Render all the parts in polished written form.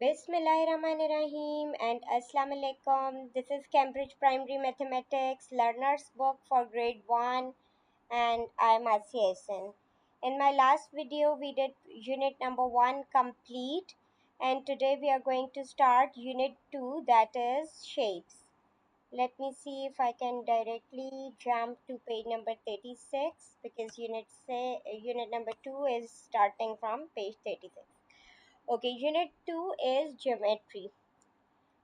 Bismillahirrahmanirrahim and Assalamu alaikum. This is Cambridge Primary Mathematics Learner's Book for Grade 1 and I'm Asiya Hassan. In my last video we did unit number 1 complete and today we are going to start unit 2, that is shapes. Let me see if I can directly jump to page number 36 because unit number 2 is starting from page 36. Okay, unit 2 is geometry.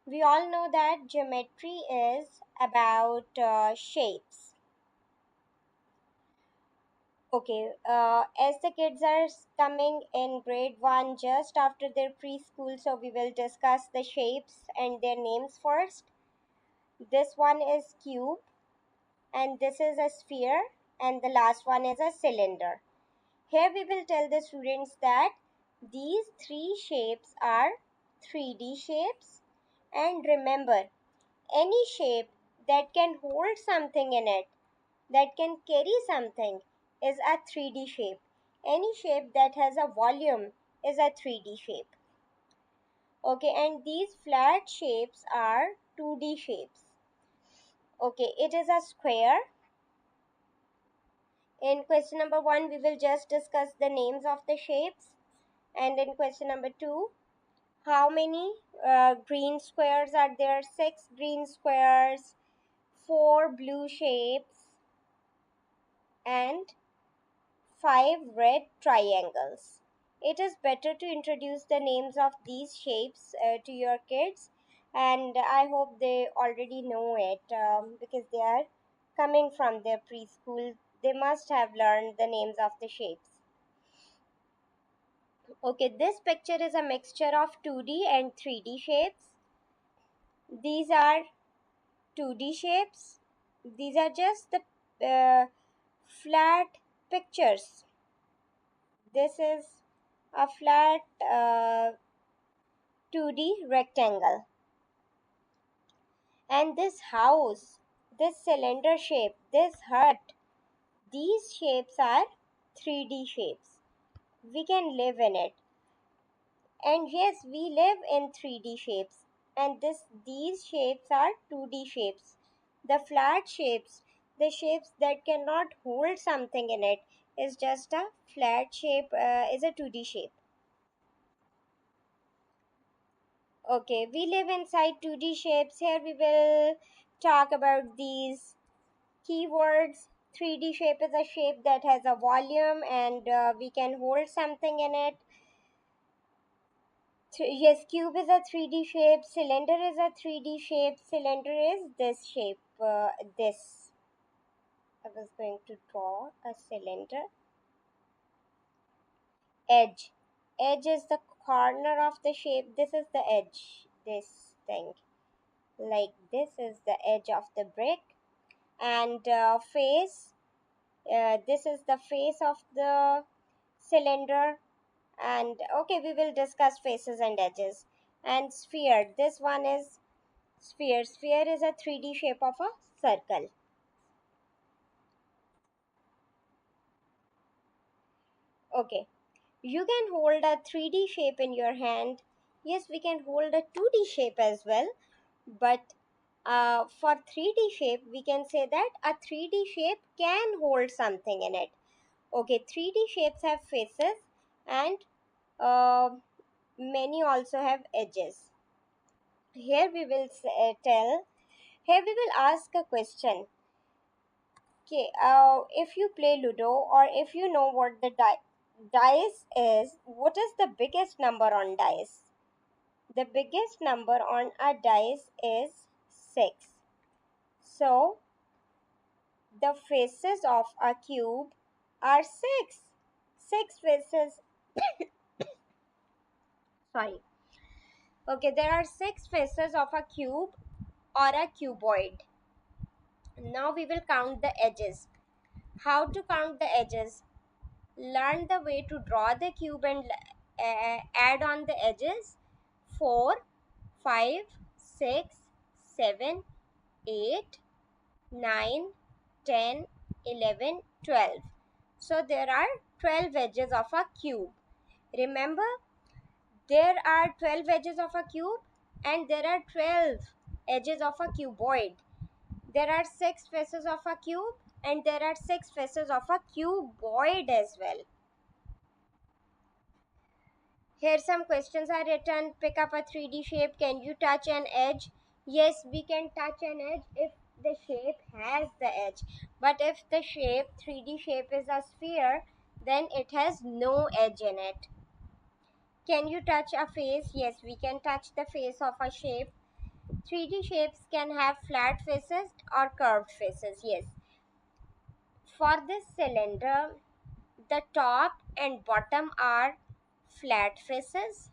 We all know that geometry is about shapes. Okay, as the kids are coming in grade 1 just after their preschool, so we will discuss the shapes and their names first. This one is cube, and this is a sphere, and the last one is a cylinder. Here we will tell the students that these three shapes are 3D shapes, and remember, any shape that can hold something in it, that can carry something, is a 3D shape. Any shape that has a volume is a 3D shape. Okay, and these flat shapes are 2D shapes. Okay, it is a square. In question number 1, we will just discuss the names of the shapes. And in question number 2, how many green squares are there? 6 green squares, 4 blue shapes, and 5 red triangles. It is better to introduce the names of these shapes to your kids, and I hope they already know it because they are coming from their preschool. They must have learned the names of the shapes. Okay, this picture is a mixture of 2D and 3D shapes. These are 2D shapes. These are just the flat pictures. This is a flat 2D rectangle. And this house, this cylinder shape, this hut, these shapes are 3D shapes. We can live in it. And yes, we live in 3D shapes. And these shapes are 2D shapes. The flat shapes, the shapes that cannot hold something in it, is just a flat shape, is a 2D shape. Okay, we live inside 2D shapes. Here we will talk about these keywords. 3D shape is a shape that has a volume and we can hold something in it. Yes, cube is a 3D shape. Cylinder is a 3D shape. Cylinder is this shape. This. I was going to draw a cylinder. Edge. Edge is the corner of the shape. This is the edge. This thing. Like this is the edge of the brick. And face. This is the face of the cylinder. And okay, we will discuss faces and edges. And sphere. This one is sphere. Sphere is a 3D shape of a circle. Okay. You can hold a 3D shape in your hand. Yes, we can hold a 2D shape as well. But for 3D shape, we can say that a 3D shape can hold something in it. Okay, 3D shapes have faces and uh, many also have edges. Here we will here we will ask a question. Okay, if you play Ludo or if you know what the dice is, what is the biggest number on dice? The biggest number on a dice is 6. So, the faces of a cube are 6. 6 faces. Sorry. Okay, there are 6 faces of a cube or a cuboid. Now we will count the edges. How to count the edges? Learn the way to draw the cube and add on the edges. 4, 5, 6, 7, 8, 9, 10, 11, 12. So there are 12 edges of a cube. Remember, There are 12 edges of a cube and there are 12 edges of a cuboid. There are 6 faces of a cube and there are 6 faces of a cuboid as well. Here some questions are written. Pick up a 3D shape. Can you touch an edge? Yes, we can touch an edge if the shape has the edge. But if the shape, 3D shape is a sphere, then it has no edge in it. Can you touch a face? Yes, we can touch the face of a shape. 3D shapes can have flat faces or curved faces. Yes. For this cylinder, the top and bottom are flat faces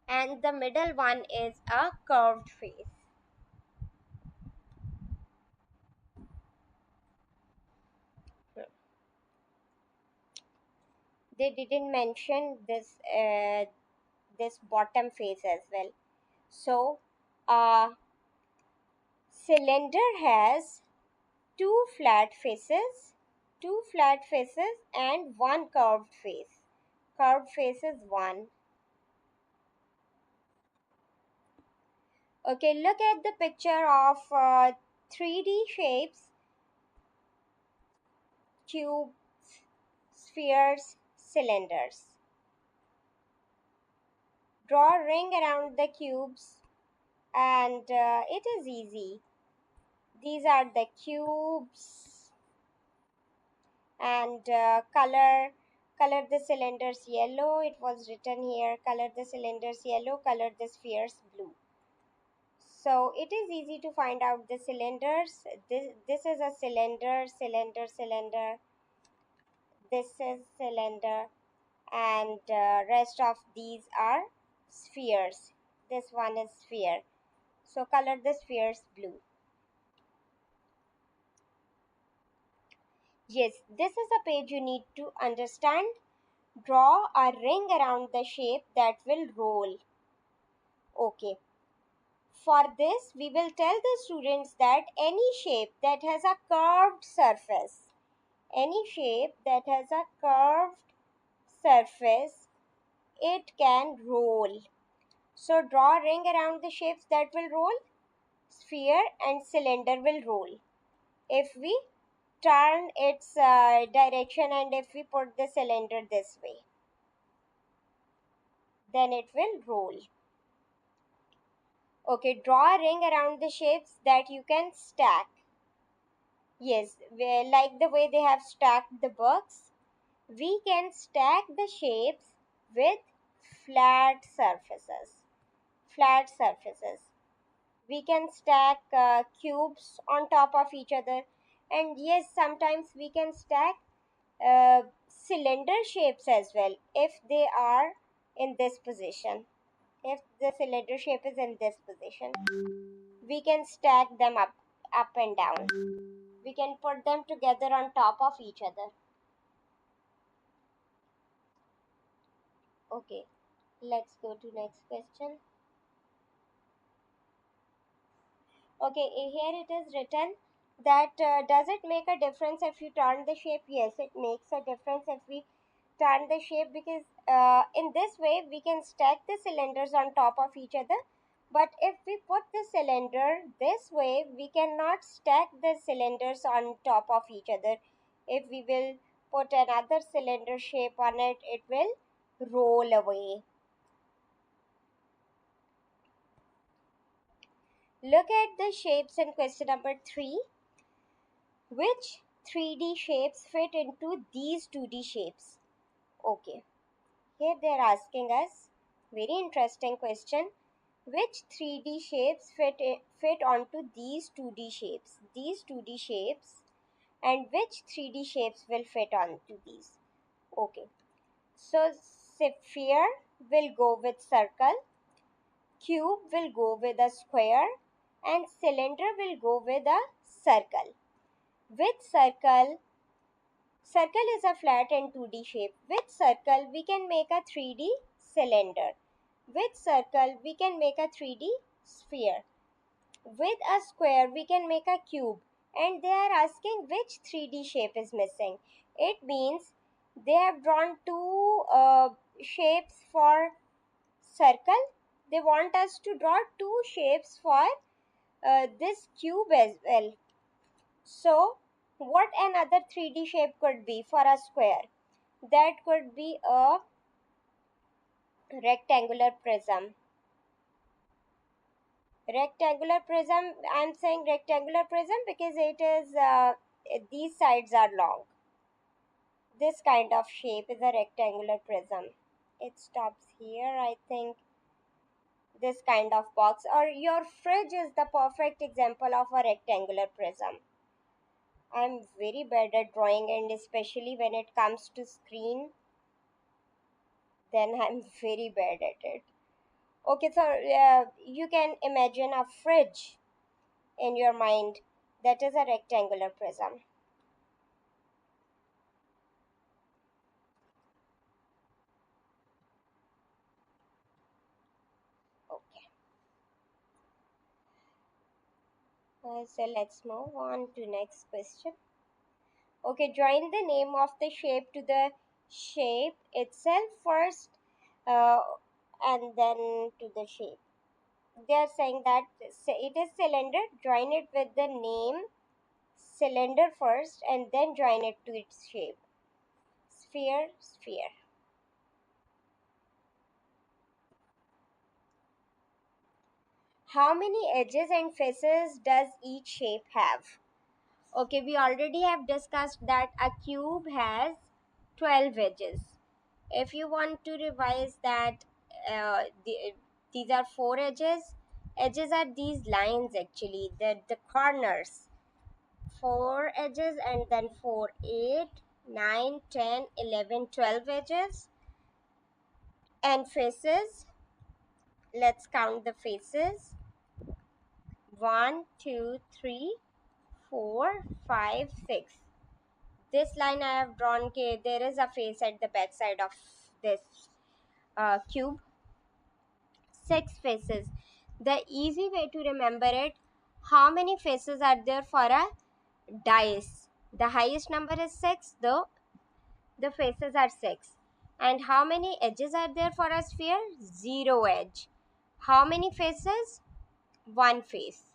and the middle one is a curved face. They didn't mention this bottom face as well. So, a cylinder has two flat faces and one curved face. Curved face is one. Okay, look at the picture of 3D shapes, cubes, spheres, cylinders. Draw a ring around the cubes and it is easy. These are the cubes and color the cylinders yellow. It was written here, color the cylinders yellow, color the spheres blue. So it is easy to find out the cylinders. This is a cylinder, cylinder. This is cylinder and rest of these are spheres. This one is sphere. So color the spheres blue. Yes, this is a page you need to understand. Draw a ring around the shape that will roll. Okay. For this, we will tell the students that any shape that has a curved surface, any shape that has a curved surface, it can roll. So draw a ring around the shapes that will roll. Sphere and cylinder will roll. If we turn its direction and if we put the cylinder this way, then it will roll. Okay, draw a ring around the shapes that you can stack. Yes, like the way they have stacked the books, we can stack the shapes with flat surfaces. Flat surfaces. We can stack cubes on top of each other, and yes, sometimes we can stack cylinder shapes as well if they are in this position. If the cylinder shape is in this position, we can stack them up and down. We can put them together on top of each other. Okay, let's go to next question. Okay, here it is written that does it make a difference if you turn the shape? Yes, it makes a difference if we turn the shape because in this way we can stack the cylinders on top of each other. But if we put the cylinder this way, we cannot stack the cylinders on top of each other. If we will put another cylinder shape on it, it will roll away. Look at the shapes in question number 3. Which 3D shapes fit into these 2D shapes? Okay, here they are asking us very interesting question. Which 3D shapes fit onto these 2D shapes? These 2D shapes and which 3D shapes will fit onto these? Okay, so sphere will go with circle, cube will go with a square, and cylinder will go with a circle. With circle is a flat and 2D shape. With circle, we can make a 3D cylinder. With circle, we can make a 3D sphere. With a square, we can make a cube. And they are asking which 3D shape is missing. It means they have drawn two shapes for circle. They want us to draw two shapes for this cube as well. So what another 3D shape could be for a square? That could be a rectangular prism. Rectangular prism, I'm saying rectangular prism because it is these sides are long. This kind of shape is a rectangular prism. It stops here, I think. This kind of box or your fridge is the perfect example of a rectangular prism. I'm very bad at drawing, and especially when it comes to screen, then I'm very bad at it. Okay, so you can imagine a fridge in your mind. That is a rectangular prism. Okay, so let's move on to next question. Okay, join the name of the shape to the shape itself first, uh, and then to the shape. They are saying that it is cylinder. Join it with the name cylinder first, and then join it to its shape. Sphere, sphere. How many edges and faces does each shape have? Okay, we already have discussed that a cube has 12 edges. If you want to revise that, these are four edges. Edges are these lines actually, the corners. Four edges and then 4, 8, 9, 10, 11, 12 edges. And faces, let's count the faces. 1, 2, 3, 4, 5, 6. This line I have drawn, okay, there is a face at the back side of this cube. 6 faces. The easy way to remember it, how many faces are there for a dice? The highest number is 6, though the faces are 6. And how many edges are there for a sphere? 0 edge. How many faces? One face,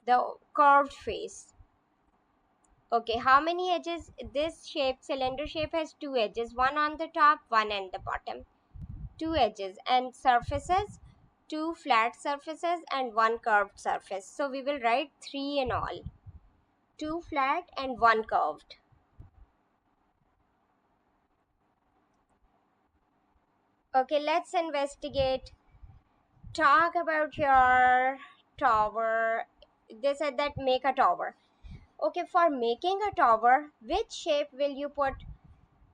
the curved face. Okay, how many edges? This shape, cylinder shape, has two edges, one on the top, one on the bottom. Two edges. And surfaces, two flat surfaces and one curved surface. So we will write three in all, two flat and one curved. Okay, let's investigate. Talk about your tower. They said that make a tower. Okay, for making a tower, which shape will you put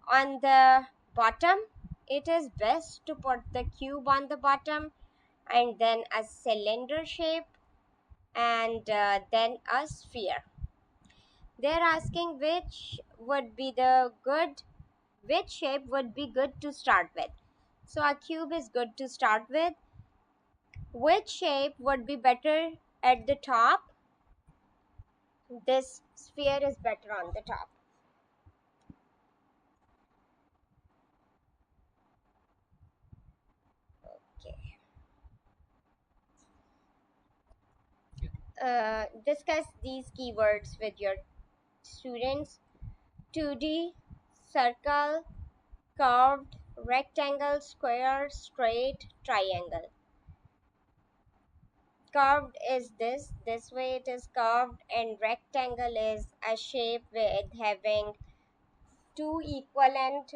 on the bottom? It is best to put the cube on the bottom, and then a cylinder shape, and then a sphere. They're asking which shape would be good to start with. So a cube is good to start with. Which shape would be better at the top? This sphere is better on the top. Okay. Discuss these keywords with your students. 2D, circle, curved, rectangle, square, straight, triangle. Curved is this way it is curved, and rectangle is a shape with having two equivalent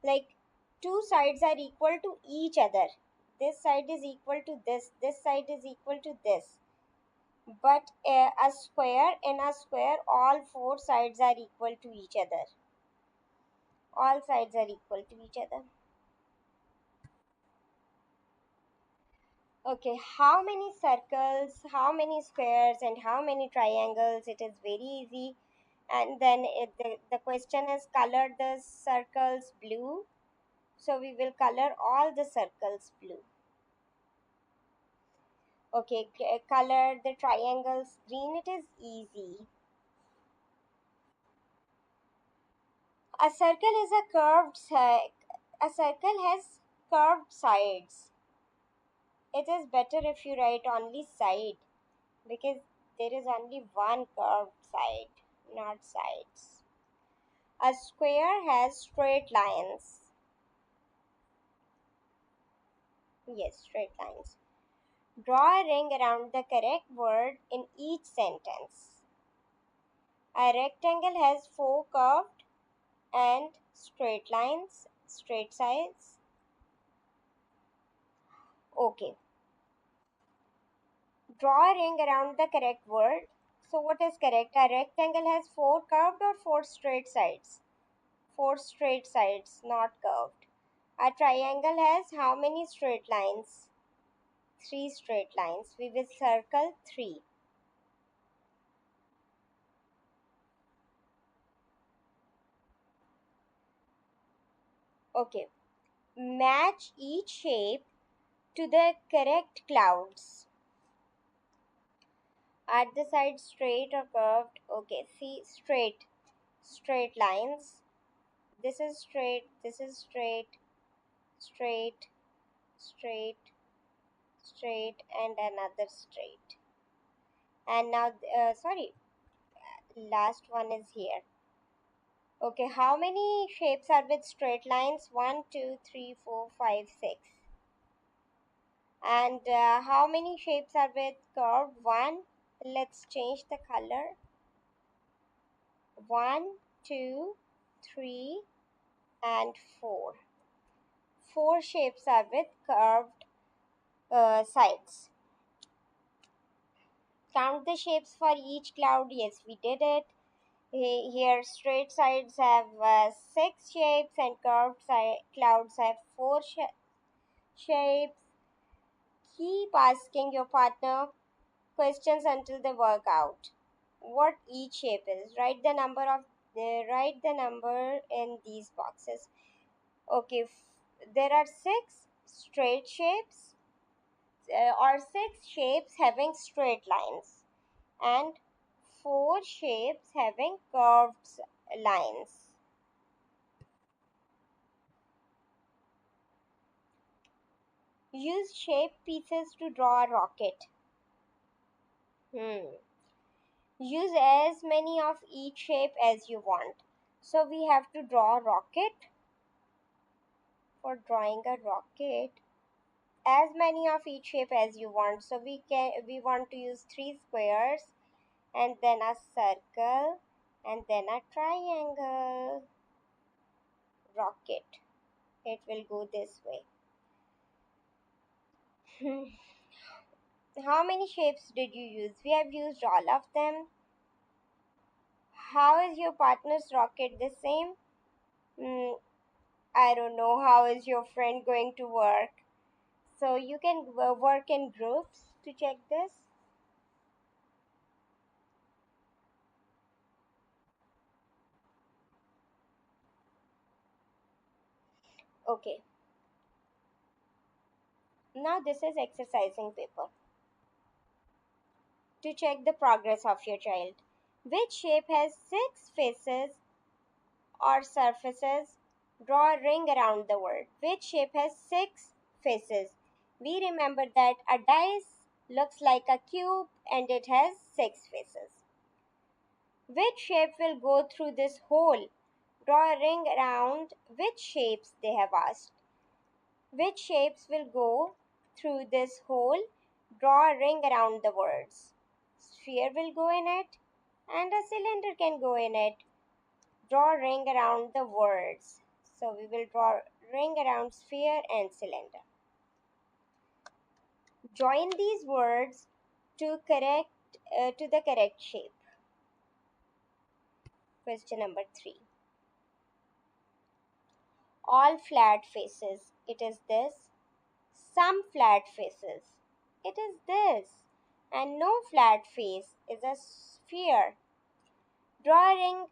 like two sides are equal to each other. This side is equal to this side is equal to this. But a square, in a square all four sides are equal to each other. All sides are equal to each other. Okay, how many circles, how many squares, and how many triangles? It is very easy. And then the question is color the circles blue. So we will color all the circles blue. Okay, color the triangles green. It is easy. A circle is a curved a circle has curved sides. It is better if you write only side because there is only one curved side, not sides. A square has straight lines. Yes, straight lines. Draw a ring around the correct word in each sentence. A rectangle has four curved and straight lines, straight sides. Okay. Draw a ring around the correct word. So, what is correct? A rectangle has four curved or four straight sides? Four straight sides, not curved. A triangle has how many straight lines? Three straight lines. We will circle three. Okay. Match each shape to the correct clouds. Are the sides straight or curved? Okay, see, straight. Straight lines. This is straight, this is straight, straight, straight, straight, and another straight. And now, sorry, last one is here. Okay, how many shapes are with straight lines? One, two, three, four, five, six. And how many shapes are with curved? One. Let's change the color. One, two, three, and four. Four shapes are with curved sides. Count the shapes for each cloud. Yes, we did it. Here, straight sides have six shapes, and curved clouds have four shapes. Keep asking your partner questions until they work out what each shape is. Write the number in these boxes. Okay, there are six straight shapes or six shapes having straight lines and four shapes having curved lines. Use shape pieces to draw a rocket. Hmm. Use as many of each shape as you want. So we have to draw a rocket. For drawing a rocket, as many of each shape as you want. So we want to use three squares and then a circle and then a triangle. Rocket. It will go this way. How many shapes did you use? We have used all of them. How is your partner's rocket the same? Mm, I don't know. How is your friend going to work? So you can work in groups to check this. Okay. Now this is exercising paper. To check the progress of your child. Which shape has six faces or surfaces? Draw a ring around the word. Which shape has six faces? We remember that a dice looks like a cube and it has six faces. Which shape will go through this hole? Draw a ring around which shapes they have asked. Which shapes will go through this hole? Draw a ring around the words. Sphere will go in it and a cylinder can go in it. Draw a ring around the words. So we will draw ring around sphere and cylinder. Join these words to the correct shape. Question number 3. All flat faces. It is this. Some flat faces. It is this. And no flat face is a sphere. Draw a ring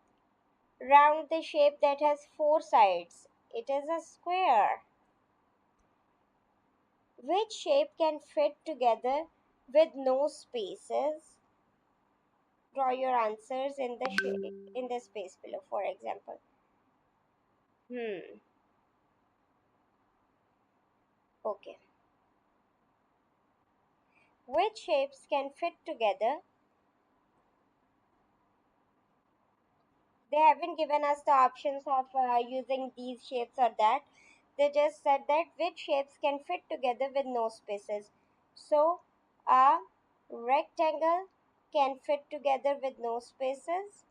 round the shape that has four sides. It is a square. Which shape can fit together with no spaces? Draw your answers in the space below, for example. Hmm. Okay. Which shapes can fit together? They haven't given us the options of using these shapes or that. They just said that which shapes can fit together with no spaces. So, a rectangle can fit together with no spaces.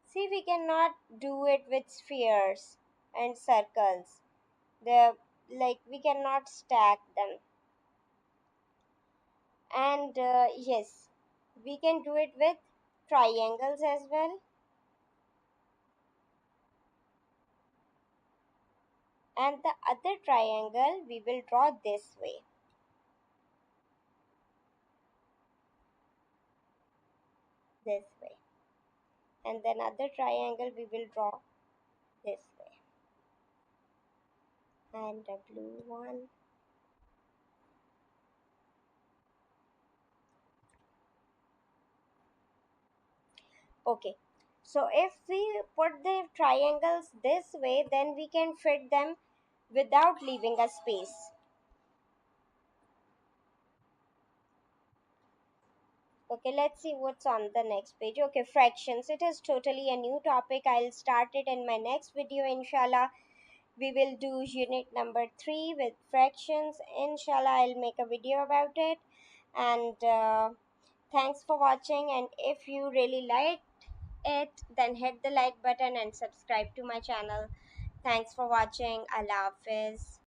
See, we cannot do it with spheres and circles. The like we cannot stack them. And yes, we can do it with triangles as well. And the other triangle we will draw this way. This way. And then other triangle we will draw this way. And a blue one. Okay. So if we put the triangles this way, then we can fit them without leaving a space. Okay, let's see what's on the next page. Okay, fractions. It is totally a new topic. I'll start it in my next video, inshallah. We will do unit number 3 with fractions. Inshallah, I'll make a video about it. And thanks for watching. And if you really liked it, then hit the like button and subscribe to my channel. Thanks for watching. Allah Hafiz.